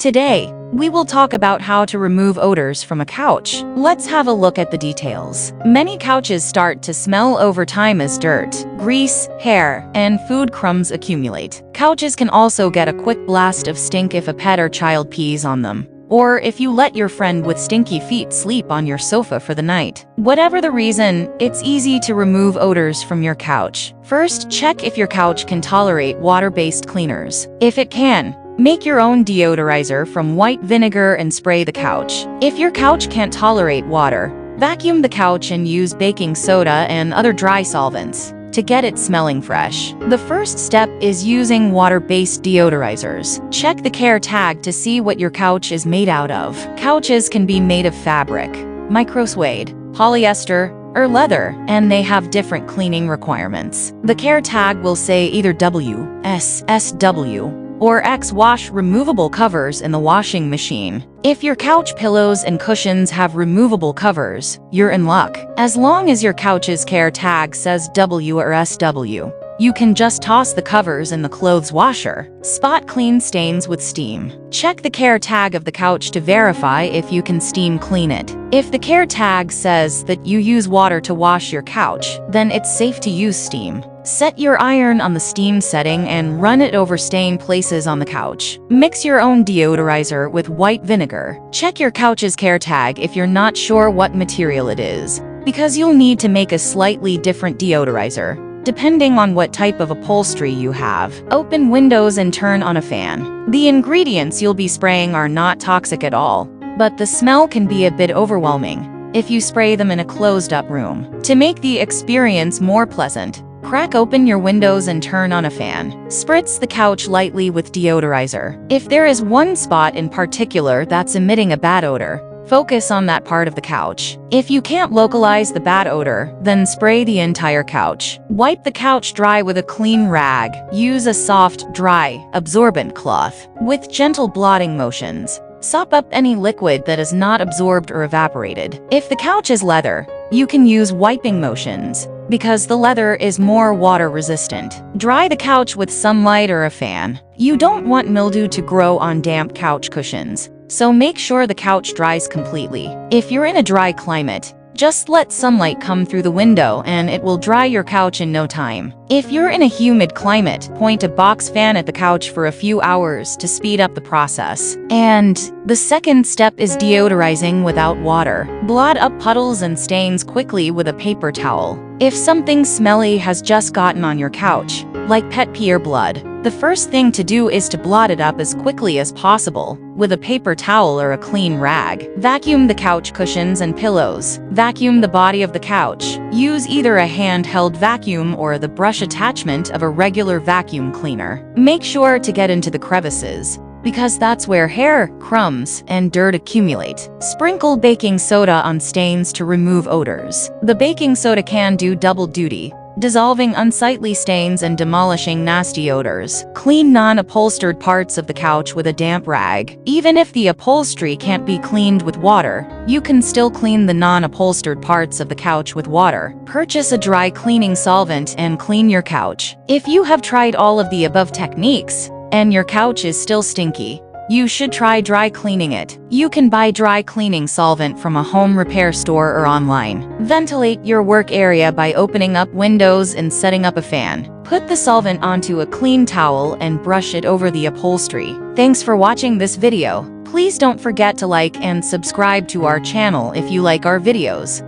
Today, we will talk about how to remove odors from a couch. Let's have a look at the details. Many couches start to smell over time as dirt, grease, hair, and food crumbs accumulate. Couches can also get a quick blast of stink if a pet or child pees on them, or if you let your friend with stinky feet sleep on your sofa for the night. Whatever the reason, it's easy to remove odors from your couch. First, check if your couch can tolerate water-based cleaners. If it can, make your own deodorizer from white vinegar and spray the couch. If your couch can't tolerate water, vacuum the couch and use baking soda and other dry solvents to get it smelling fresh. The first step is using water-based deodorizers. Check the care tag to see what your couch is made out of. Couches can be made of fabric, microsuede, polyester, or leather, and they have different cleaning requirements. The care tag will say either WSSW or X wash removable covers in the washing machine. If your couch pillows and cushions have removable covers, you're in luck. As long as your couch's care tag says W or SW, you can just toss the covers in the clothes washer. Spot clean stains with steam. Check the care tag of the couch to verify if you can steam clean it. If the care tag says that you use water to wash your couch, then it's safe to use steam. Set your iron on the steam setting and run it over stained places on the couch. Mix your own deodorizer with white vinegar. Check your couch's care tag if you're not sure what material it is, because you'll need to make a slightly different deodorizer, depending on what type of upholstery you have. Open windows and turn on a fan. The ingredients you'll be spraying are not toxic at all, but the smell can be a bit overwhelming if you spray them in a closed-up room. To make the experience more pleasant, crack open your windows and turn on a fan. Spritz the couch lightly with deodorizer. If there is one spot in particular that's emitting a bad odor, focus on that part of the couch. If you can't localize the bad odor, then spray the entire couch. Wipe the couch dry with a clean rag. Use a soft, dry, absorbent cloth with gentle blotting motions. Sop up any liquid that is not absorbed or evaporated. If the couch is leather, you can use wiping motions, because the leather is more water resistant. Dry the couch with sunlight or a fan. You don't want mildew to grow on damp couch cushions, so make sure the couch dries completely. If you're in a dry climate, just let sunlight come through the window and it will dry your couch in no time. If you're in a humid climate, point a box fan at the couch for a few hours to speed up the process. And the second step is deodorizing without water. Blot up puddles and stains quickly with a paper towel. If something smelly has just gotten on your couch, like pet pee or blood, the first thing to do is to blot it up as quickly as possible with a paper towel or a clean rag. Vacuum the couch cushions and pillows. Vacuum the body of the couch. Use either a handheld vacuum or the brush attachment of a regular vacuum cleaner. Make sure to get into the crevices, because that's where hair, crumbs, and dirt accumulate. Sprinkle baking soda on stains to remove odors. The baking soda can do double duty, dissolving unsightly stains and demolishing nasty odors. Clean non-upholstered parts of the couch with a damp rag. Even if the upholstery can't be cleaned with water, you can still clean the non-upholstered parts of the couch with water. Purchase a dry cleaning solvent and clean your couch. If you have tried all of the above techniques, and your couch is still stinky, you should try dry cleaning it. You can buy dry cleaning solvent from a home repair store or online. Ventilate your work area by opening up windows and setting up a fan. Put the solvent onto a clean towel and brush it over the upholstery. Thanks for watching this video. Please don't forget to like and subscribe to our channel if you like our videos.